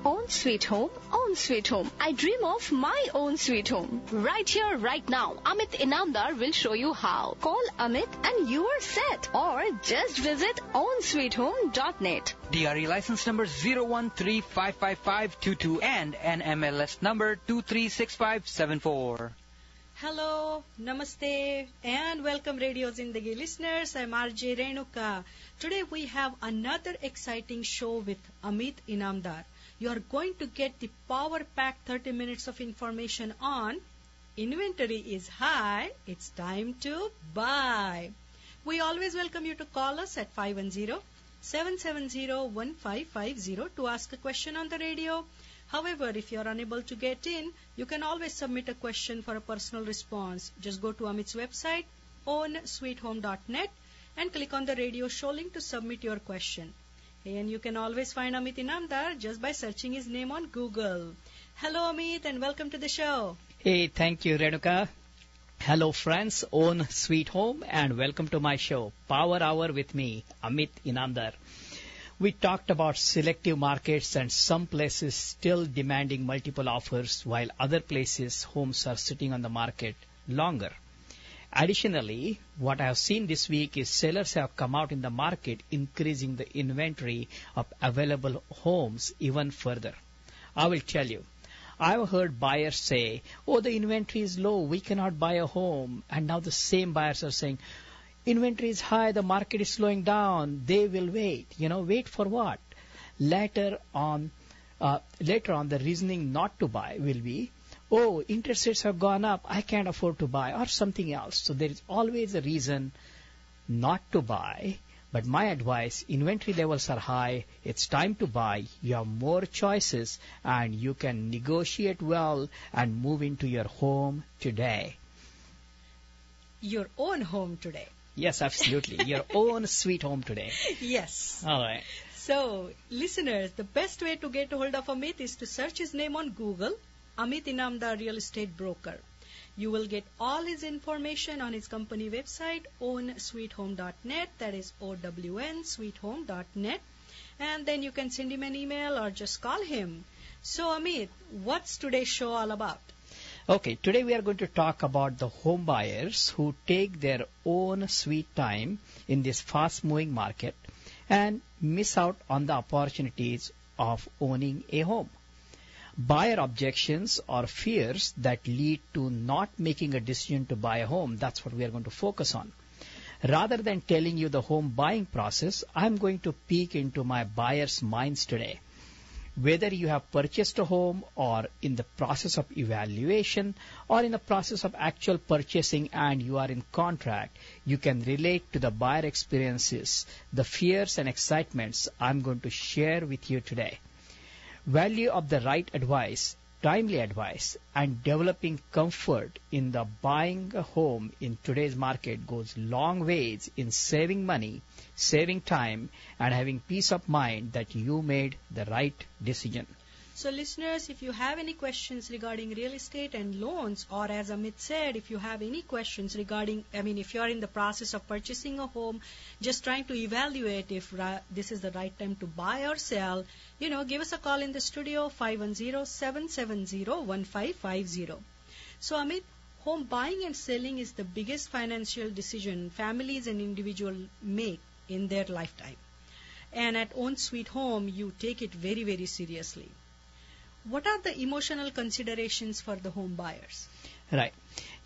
Own sweet home, own sweet home. I dream of my own sweet home. Right here, right now, Amit Inamdar will show you how. Call Amit and you are set. Or just visit ownsweethome.net. DRE license number 013555522 and NMLS number 236574. Hello, namaste, and welcome Radio Zindagi listeners. I'm RJ Renuka. Today we have another exciting show with Amit Inamdar. You are going to get the power-packed 30 minutes of information on inventory is high, it's time to buy. We always welcome you to call us at 510-770-1550 to ask a question on the radio. However, if you are unable to get in, you can always submit a question for a personal response. Just go to Amit's website, ownsweethome.net, and click on the radio show link to submit your question. And you can always find Amit Inamdar just by searching his name on Google. Hello, Amit, and welcome to the show. Hey, thank you, Renuka. Hello, friends, own Sweet Home, and welcome to my show, Power Hour with me, Amit Inamdar. We talked about selective markets and some places still demanding multiple offers while other places homes are sitting on the market longer. Additionally, what I have seen this week is sellers have come out in the market increasing the inventory of available homes even further. I will tell you, I've heard buyers say, oh, the inventory is low, we cannot buy a home. And now the same buyers are saying, inventory is high, the market is slowing down, they will wait. Wait for what? Later on, the reasoning not to buy will be, oh, interest rates have gone up, I can't afford to buy, or something else. So there is always a reason not to buy. But my advice, inventory levels are high, it's time to buy, you have more choices, and you can negotiate well and move into your home today. Your own home today. Yes, absolutely. Your own sweet home today. Yes. All right. So, listeners, the best way to get hold of Amit is to search his name on Google, Amit Inamdar Real Estate Broker. You will get all his information on his company website, ownsweethome.net, that is OWN, and then you can send him an email or just call him. So, Amit, what's today's show all about? Okay, today we are going to talk about the home buyers who take their own sweet time in this fast-moving market and miss out on the opportunities of owning a home. Buyer objections or fears that lead to not making a decision to buy a home, that's what we are going to focus on. Rather than telling you the home buying process, I'm going to peek into my buyers' minds today. Whether you have purchased a home or in the process of evaluation or in the process of actual purchasing and you are in contract, you can relate to the buyer experiences, the fears and excitements I'm going to share with you today. Value of the right advice, timely advice, and developing comfort in the buying a home in today's market goes long ways in saving money, saving time, and having peace of mind that you made the right decision. So, listeners, if you have any questions regarding real estate and loans, or as Amit said, if you have any questions regarding, if you are in the process of purchasing a home, just trying to evaluate if this is the right time to buy or sell, give us a call in the studio, 510-770-1550. So, Amit, home buying and selling is the biggest financial decision families and individuals make in their lifetime. And at Own Sweet Home, you take it very, very seriously. What are the emotional considerations for the home buyers? Right.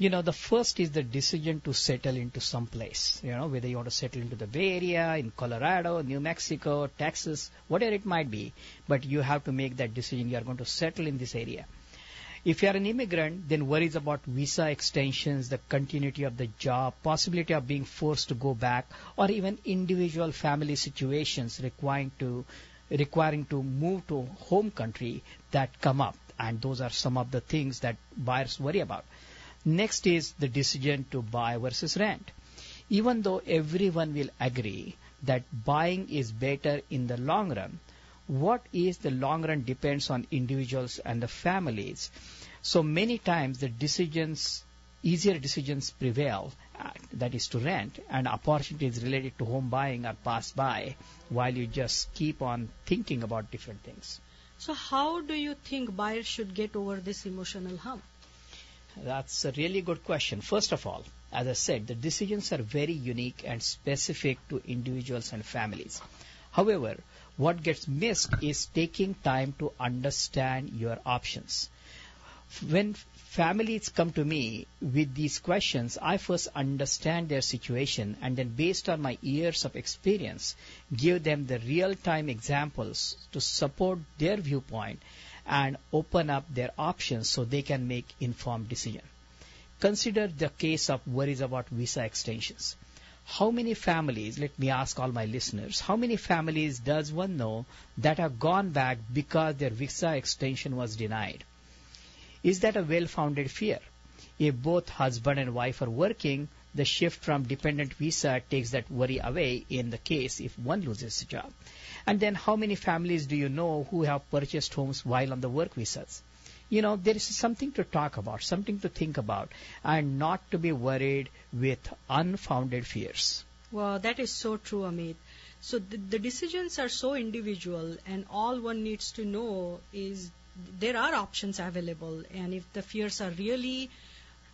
The first is the decision to settle into some place. Whether you want to settle into the Bay Area, in Colorado, New Mexico, Texas, whatever it might be. But you have to make that decision. You are going to settle in this area. If you are an immigrant, then worries about visa extensions, the continuity of the job, possibility of being forced to go back, or even individual family situations requiring to move to home country that come up. And those are some of the things that buyers worry about. Next is the decision to buy versus rent. Even though everyone will agree that buying is better in the long run, what is the long run depends on individuals and the families. So many times the easier decisions prevail, that is to rent, and opportunities related to home buying are passed by while you just keep on thinking about different things. So how do you think buyers should get over this emotional hump? That's a really good question. First of all, as I said, the decisions are very unique and specific to individuals and families. However, what gets missed is taking time to understand your options. When families come to me with these questions, I first understand their situation and then based on my years of experience, give them the real-time examples to support their viewpoint and open up their options so they can make informed decision. Consider the case of worries about visa extensions. How many families, let me ask all my listeners, how many families does one know that have gone back because their visa extension was denied? Is that a well-founded fear? If both husband and wife are working, the shift from dependent visa takes that worry away in the case if one loses a job. And then how many families do you know who have purchased homes while on the work visas? You know, there is something to talk about, something to think about, and not to be worried with unfounded fears. Wow, that is so true, Amit. So the decisions are so individual, and all one needs to know is there are options available, and if the fears are really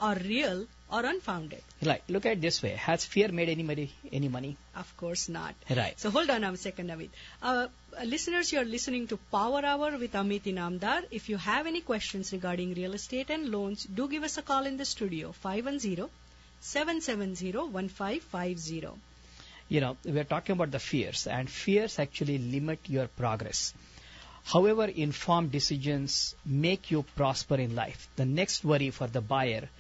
or real or unfounded. Right. Look at it this way. Has fear made any money? Of course not. Right. So hold on a second, Amit. Listeners, you are listening to Power Hour with Amit Inamdar. If you have any questions regarding real estate and loans, do give us a call in the studio, 510-770-1550. You know, we are talking about the fears, and fears actually limit your progress. However, informed decisions make you prosper in life. The next worry for the buyer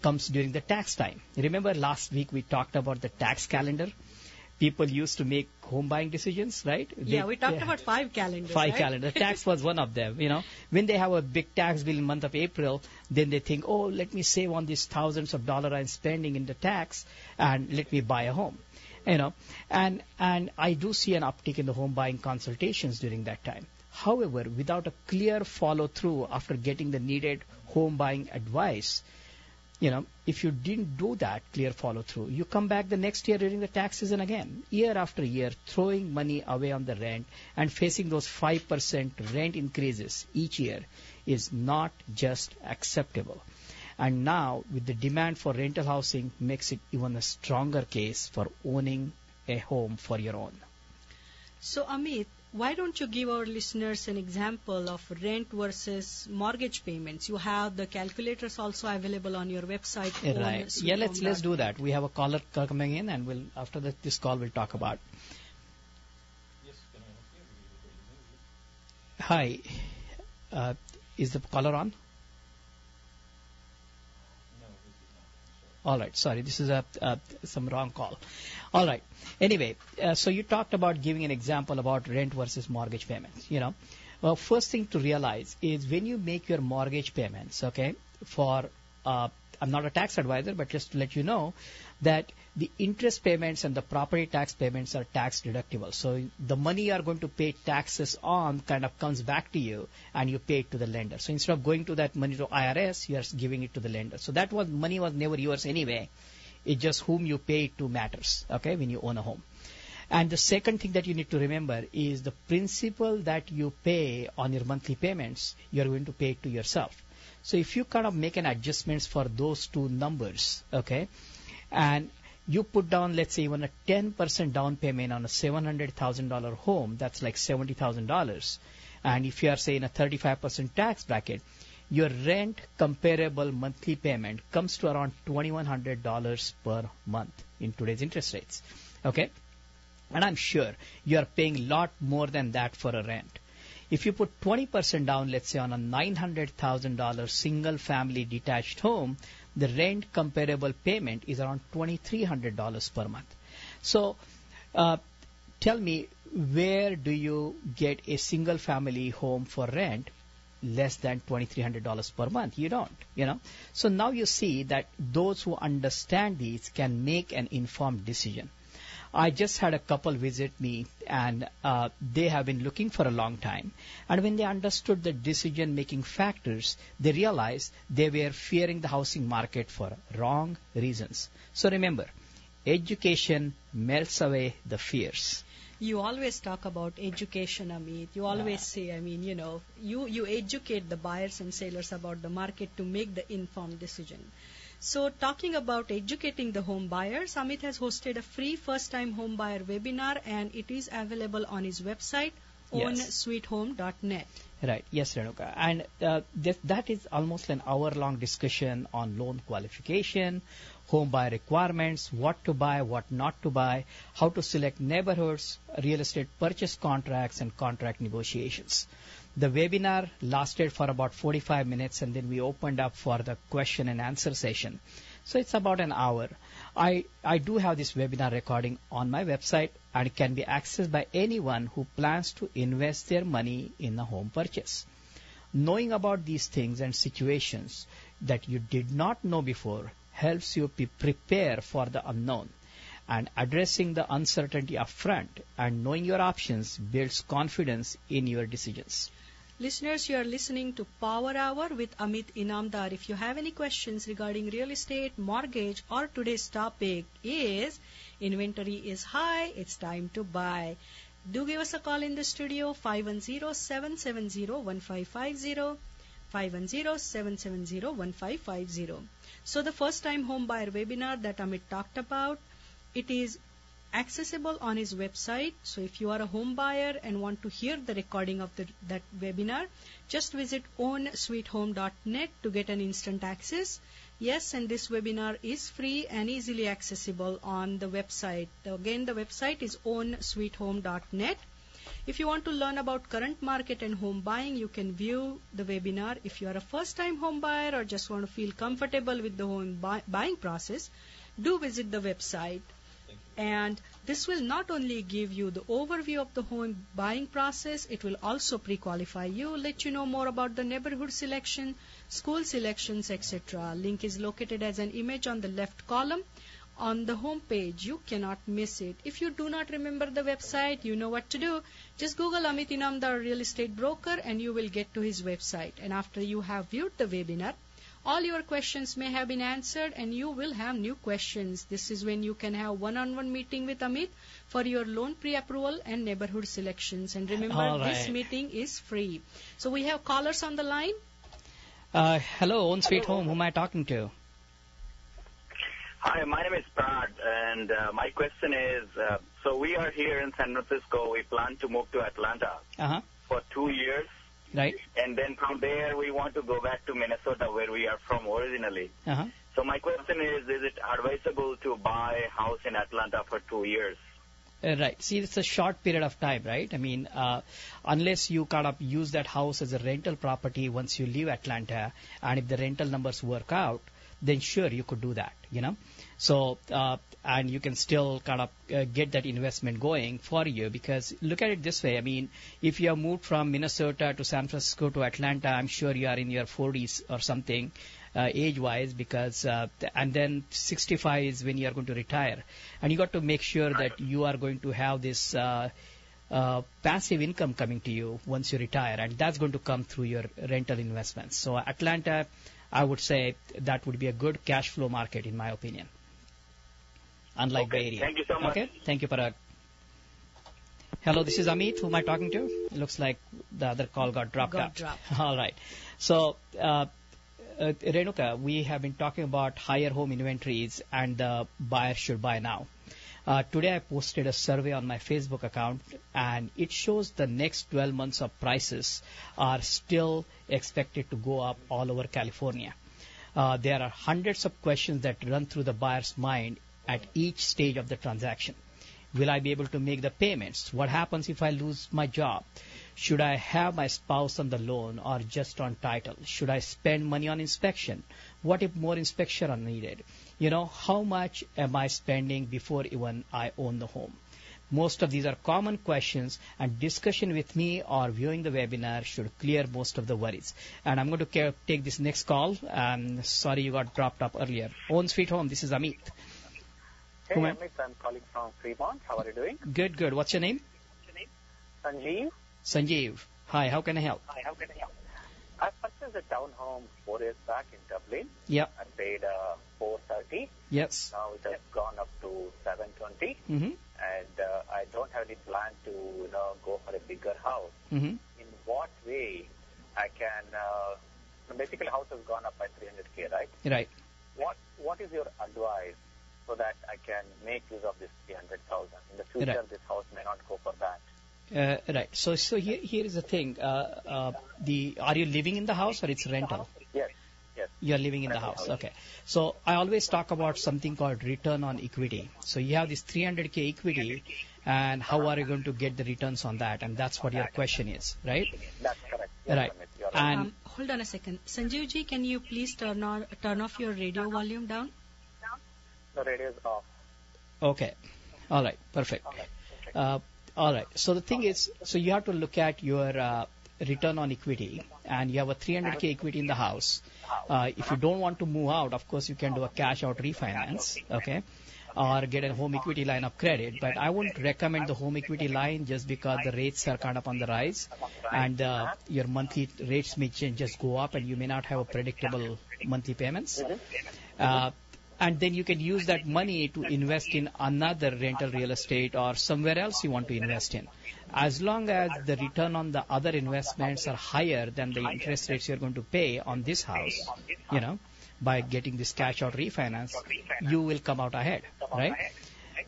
comes during the tax time. Remember last week we talked about the tax calendar? People used to make home buying decisions, right? We talked about 5 calendars. 5 calendars. Tax was one of them, you know. When they have a big tax bill in the month of April, then they think, oh, let me save on these thousands of dollars I'm spending in the tax and let me buy a home. You know, and I do see an uptick in the home buying consultations during that time. However, without a clear follow-through after getting the needed home buying advice, you know, if you didn't do that clear follow-through, you come back the next year during the tax season again, year after year, throwing money away on the rent and facing those 5% rent increases each year is not just acceptable. And now, with the demand for rental housing, makes it even a stronger case for owning a home for your own. So, Amit, why don't you give our listeners an example of rent versus mortgage payments? You have the calculators also available on your website. Right. Yeah, let's do that. We have a caller coming in, and after this call we'll talk about. Yes, can I help you? Hi, is the caller on? All right. Sorry, this is some wrong call. All right. Anyway, so you talked about giving an example about rent versus mortgage payments. You know, well, first thing to realize is when you make your mortgage payments, okay, for I'm not a tax advisor, but just to let you know that the interest payments and the property tax payments are tax deductible. So the money you are going to pay taxes on kind of comes back to you and you pay it to the lender. So instead of going to that money to IRS, you are giving it to the lender. So that money was never yours anyway. It's just whom you pay it to matters, okay, when you own a home. And the second thing that you need to remember is the principal that you pay on your monthly payments, you are going to pay it to yourself. So if you kind of make an adjustments for those two numbers, okay, and you put down, let's say, even a 10% down payment on a $700,000 home, that's like $70,000. And if you are, say, in a 35% tax bracket, your rent comparable monthly payment comes to around $2,100 per month in today's interest rates, okay? And I'm sure you are paying a lot more than that for a rent. If you put 20% down, let's say, on a $900,000 single-family detached home, the rent comparable payment is around $2,300 per month. So tell me, where do you get a single-family home for rent less than $2,300 per month? You don't, you know. So now you see that those who understand these can make an informed decision. I just had a couple visit me, and they have been looking for a long time. And when they understood the decision-making factors, they realized they were fearing the housing market for wrong reasons. So remember, education melts away the fears. You always talk about education, Amit. You always say, you educate the buyers and sellers about the market to make the informed decision. So talking about educating the home buyers, Amit has hosted a free first-time home buyer webinar, and it is available on his website, ownsweethome.net. Right. Yes, Renuka. And that is almost an hour-long discussion on loan qualification, home buyer requirements, what to buy, what not to buy, how to select neighborhoods, real estate purchase contracts, and contract negotiations. The webinar lasted for about 45 minutes, and then we opened up for the question and answer session. So it's about an hour. I do have this webinar recording on my website, and it can be accessed by anyone who plans to invest their money in a home purchase. Knowing about these things and situations that you did not know before helps you prepare for the unknown. And addressing the uncertainty upfront and knowing your options builds confidence in your decisions. Listeners, you are listening to Power Hour with Amit Inamdar. If you have any questions regarding real estate, mortgage, or today's topic is inventory is high, it's time to buy, do give us a call in the studio, 510-770-1550, 510-770-1550. So the first time home buyer webinar that Amit talked about, it is accessible on his website. So if you are a home buyer and want to hear the recording of that webinar, just visit ownsweethome.net to get an instant access. Yes, and this webinar is free and easily accessible on the website. Again, the website is ownsweethome.net. If you want to learn about current market and home buying, you can view the webinar. If you are a first-time home buyer or just want to feel comfortable with the home buying process, do visit the website. And this will not only give you the overview of the home buying process, it will also pre-qualify you, let you know more about the neighborhood selection, school selections, etc. Link is located as an image on the left column on the home page. You cannot miss it. If you do not remember the website, you know what to do. Just Google Amit Inamdar real estate broker and you will get to his website. And after you have viewed the webinar, all your questions may have been answered and you will have new questions. This is when you can have one-on-one meeting with Amit for your loan pre-approval and neighborhood selections. And remember, this meeting is free. So we have callers on the line. Hello, Own Sweet Home. Who am I talking to? Hi, my name is Prad, and my question is, so we are here in San Francisco. We plan to move to Atlanta for 2 years. Right. And then from there, we want to go back to Minnesota, where we are from originally. So my question is it advisable to buy a house in Atlanta for 2 years? Right. See, it's a short period of time, right? I mean, unless you kind of use that house as a rental property once you leave Atlanta, and if the rental numbers work out, then sure, you could do that, So, and you can still kind of get that investment going for you, because look at it this way. I mean, if you have moved from Minnesota to San Francisco to Atlanta, I'm sure you are in your 40s or something, age-wise, because, and then 65 is when you are going to retire. And you got to make sure that you are going to have this passive income coming to you once you retire, and that's going to come through your rental investments. So Atlanta, I would say that would be a good cash flow market, in my opinion. Unlike Bay Area. Thank you so much. Okay, thank you, Parag. Hello, this is Amit. Who am I talking to? It looks like the other call got dropped out. All right. So, Renuka, we have been talking about higher home inventories and the buyer should buy now. Today I posted a survey on my Facebook account, and it shows the next 12 months of prices are still expected to go up all over California. There are hundreds of questions that run through the buyer's mind at each stage of the transaction. Will I be able to make the payments? What happens if I lose my job? Should I have my spouse on the loan or just on title? Should I spend money on inspection? What if more inspection are needed? How much am I spending before even I own the home? Most of these are common questions, and discussion with me or viewing the webinar should clear most of the worries. And I'm going to take this next call. Sorry you got dropped up earlier. Own Sweet Home, this is Amit. Hey, Amit, I'm calling from Fremont. How are you doing? Good. What's your name? Sanjeev. Sanjeev. Hi, how can I help? I've got purchased a townhome 4 years back in Dublin. Yeah. I paid 430. Yes. Now it has gone up to 720. Mm-hmm. And I don't have any plan to go for a bigger house. Mm-hmm. In what way I can? Basically, house has gone up by 300K, right? Right. What is your advice so that I can make use of this 300,000 in the future? Right. This house may not go for that. Right. So here is the thing. Are you living in the house or it's rental? Yes. You're living in the house. Okay. So I always talk about something called return on equity. So you have this 300K equity, and how are you going to get the returns on that? And that's what your question is, right? That's correct. Yes, Right. Amit, you're And Hold on a second. Sanjeev ji, can you please turn off your radio volume down? the radio is off. okay. All right. Perfect. All right. So the thing is, so you have to look at your return on equity, and you have a 300K equity in the house. If you don't want to move out, of course, you can do a cash out refinance, okay, or get a home equity line of credit. But I wouldn't recommend the home equity line just because the rates are kind of on the rise, and your monthly rates may just go up, and you may not have a predictable monthly payments. And then you can use that money to invest in another rental real estate or somewhere else you want to invest in. As long as the return on the other investments are higher than the interest rates you're going to pay on this house, by getting this cash out refinance, you will come out ahead, right?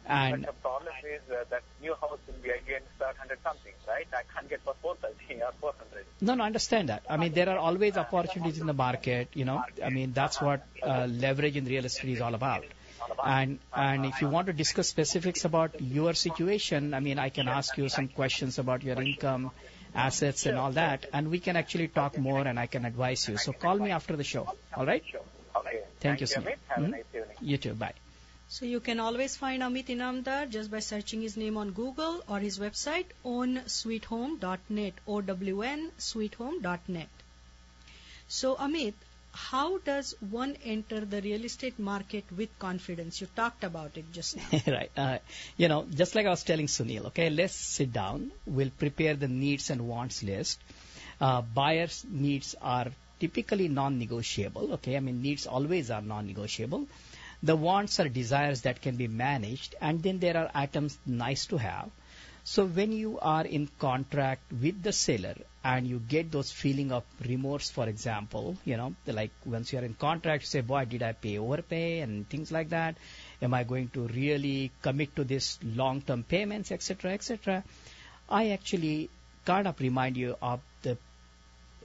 And But the problem is that new house will be again 700 something, right? I can't get for 430 or 400. No, I understand that. I mean, there are always opportunities in the market, I mean, that's what leverage in real estate is all about. And if you want to discuss specifics about your situation, I mean, I can ask you some questions about your income, assets, and all that, and we can actually talk more, and I can advise you. So call me after the show, all right? Okay. Thank you, Amit. Smith. Have a nice evening. You too. Bye. So you can always find Amit Inamdar just by searching his name on Google or his website ownsweethome.net, OWN sweethome.net. So Amit, how does one enter the real estate market with confidence? You talked about it just now. Right. Just like I was telling Sunil, okay, let's sit down. We'll prepare the needs and wants list. Buyers' needs are typically non-negotiable, okay? I mean, needs always are non-negotiable. The wants are desires that can be managed, and then there are items nice to have. So when you are in contract with the seller and you get those feeling of remorse, for example, like once you are in contract, you say, boy, did I overpay and things like that? Am I going to really commit to this long-term payments, etc., etc.? I actually kind of remind you of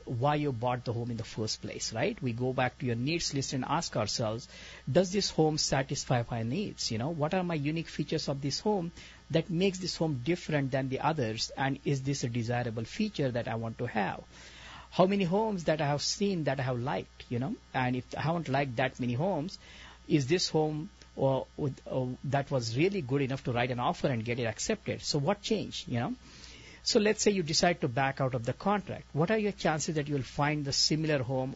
why you bought the home in the first place, right? We go back to your needs list and ask ourselves, does this home satisfy my needs? What are my unique features of this home that makes this home different than the others? And is this a desirable feature that I want to have? How many homes that I have seen that I have liked, and if I haven't liked that many homes, is this home that was really good enough to write an offer and get it accepted? So what changed, So let's say you decide to back out of the contract. What are your chances that you will find the similar home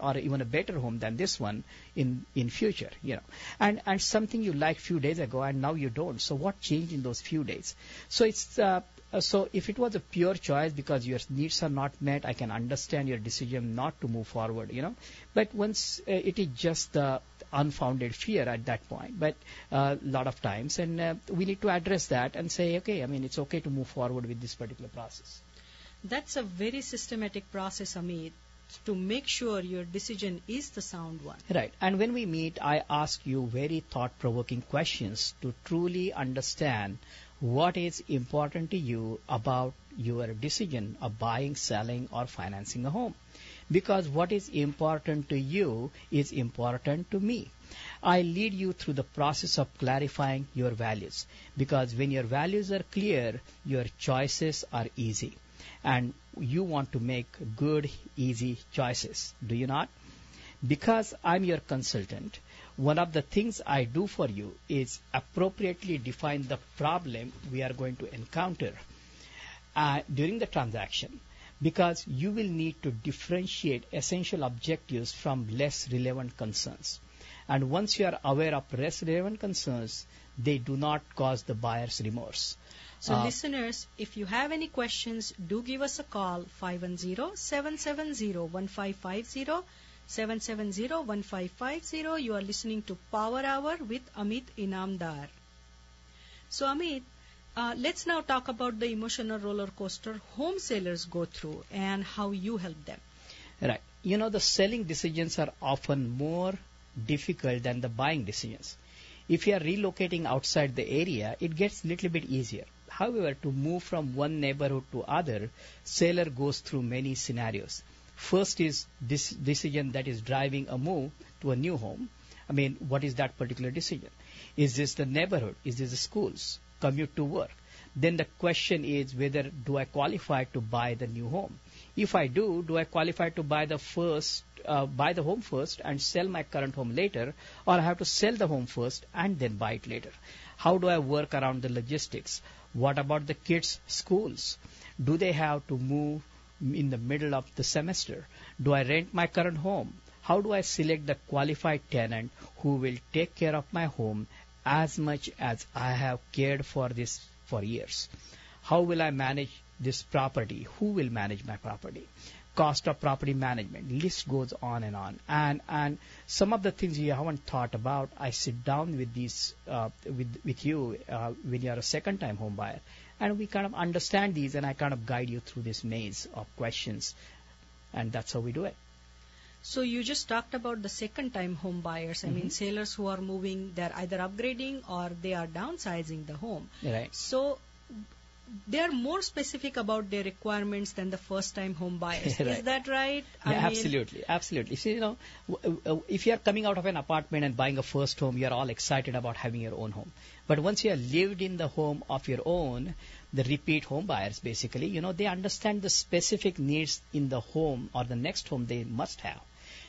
or even a better home than this one in future? And something you liked few days ago and now you don't. So what changed in those few days? So it's so if it was a pure choice because your needs are not met, I can understand your decision not to move forward. But once it is just the unfounded fear at that point, but a lot of times, and we need to address that and say, okay, I mean, it's okay to move forward with this particular process. That's a very systematic process, Amit, to make sure your decision is the sound one. Right. And when we meet, I ask you very thought-provoking questions to truly understand what is important to you about your decision of buying, selling, or financing a home. Because what is important to you is important to me. I lead you through the process of clarifying your values. Because when your values are clear, your choices are easy. And you want to make good, easy choices. Do you not? Because I'm your consultant, one of the things I do for you is appropriately define the problem we are going to encounter during the transaction, because you will need to differentiate essential objectives from less relevant concerns. And once you are aware of less relevant concerns, they do not cause the buyer's remorse. So listeners, if you have any questions, do give us a call, 510-770-1550, 770-1550. You are listening to Power Hour with Amit Inamdar. So Amit, let's now talk about the emotional roller coaster home sellers go through and how you help them. Right. You know, the selling decisions are often more difficult than the buying decisions. If you are relocating outside the area, it gets a little bit easier. However, to move from one neighborhood to other, seller goes through many scenarios. First is this decision that is driving a move to a new home. I mean, what is that particular decision? Is this the neighborhood? Is this the schools? Commute to work? Then the question is whether do I qualify to buy the new home? If I do I qualify to buy the home first and sell my current home later, or I have to sell the home first and then buy it later? How do I work around the logistics? What about the kids' schools? Do they have to move in the middle of the semester? Do I rent my current home? How do I select the qualified tenant who will take care of my home as much as I have cared for this for years? How will I manage this property? Who will manage my property? Cost of property management. List goes on and on. And some of the things you haven't thought about, I sit down with these with you when you are a second-time home buyer, and we kind of understand these, and I kind of guide you through this maze of questions, and that's how we do it. So you just talked about the second-time home buyers. I mean, sellers who are moving, they're either upgrading or they are downsizing the home. Right. So they are more specific about their requirements than the first-time home buyers. Right. Is that right? Yeah, absolutely. So, you know, if you are coming out of an apartment and buying a first home, you are all excited about having your own home. But once you have lived in the home of your own, the repeat home buyers, basically, you know, they understand the specific needs in the home or the next home they must have.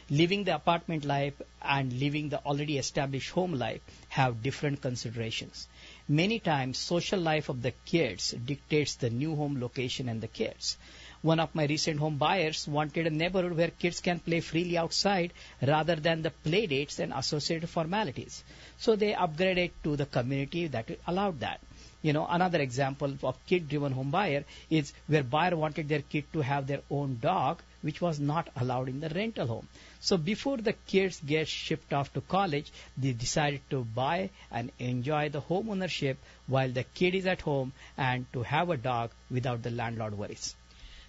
Living the apartment life and living the already established home life have different considerations. Many times, social life of the kids dictates the new home location and the kids. One of my recent home buyers wanted a neighborhood where kids can play freely outside rather than the play dates and associated formalities. So they upgraded to the community that allowed that. You know, another example of kid-driven home buyer is where buyer wanted their kid to have their own dog, which was not allowed in the rental home. So before the kids get shipped off to college, they decided to buy and enjoy the home ownership while the kid is at home and to have a dog without the landlord worries.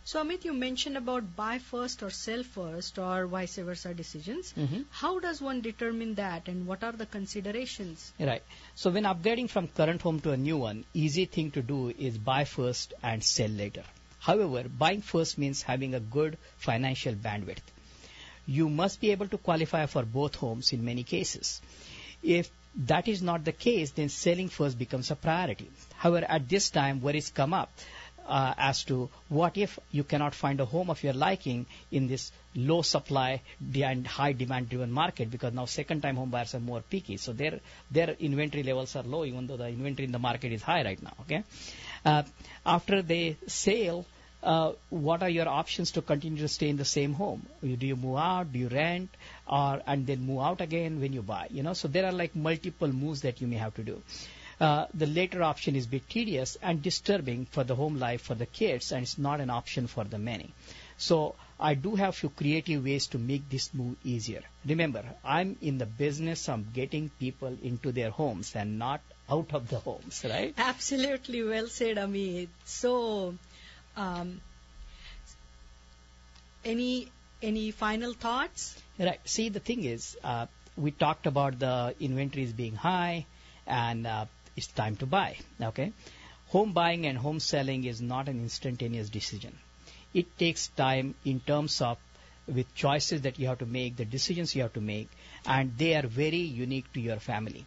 So Amit, you mentioned about buy first or sell first or vice versa decisions. How does one determine that and what are the considerations? Right. So when upgrading from current home to a new one, easy thing to do is buy first and sell later. However, buying first means having a good financial bandwidth. You must be able to qualify for both homes in many cases. If that is not the case, then selling first becomes a priority. However, at this time, worries come up as to what if you cannot find a home of your liking in this low supply and high demand driven market, because now second time home buyers are more picky. So their inventory levels are low, even though the inventory in the market is high right now. Okay. After they sale, what are your options to continue to stay in the same home? Do you move out? Do you rent? And then move out again when you buy? You know, so there are like multiple moves that you may have to do. The later option is a bit tedious and disturbing for the home life for the kids, and it's not an option for the many. So I do have few creative ways to make this move easier. Remember, I'm in the business of getting people into their homes and not out of the homes, right? Absolutely, well said, Amit. So, any final thoughts? Right. See, the thing is, we talked about the inventories being high, and it's time to buy. Okay, home buying and home selling is not an instantaneous decision. It takes time in terms of with choices that you have to make, the decisions you have to make, and they are very unique to your family.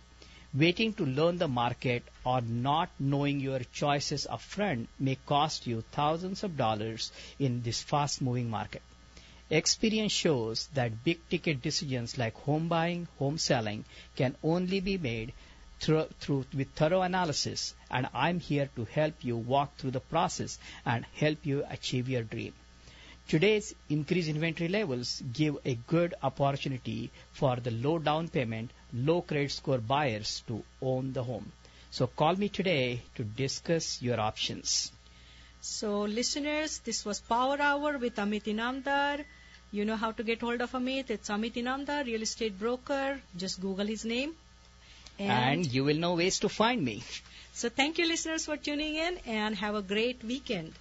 Waiting to learn the market or not knowing your choices upfront may cost you thousands of dollars in this fast-moving market. Experience shows that big-ticket decisions like home buying, home selling can only be made with thorough analysis, and I'm here to help you walk through the process and help you achieve your dream. Today's increased inventory levels give a good opportunity for the low down payment, low credit score buyers to own the home. So call me today to discuss your options. So listeners, this was Power Hour with Amit Inamdar. You know how to get hold of Amit. It's Amit Inamdar, real estate broker. Just Google his name. And you will know ways to find me. So thank you listeners for tuning in and have a great weekend.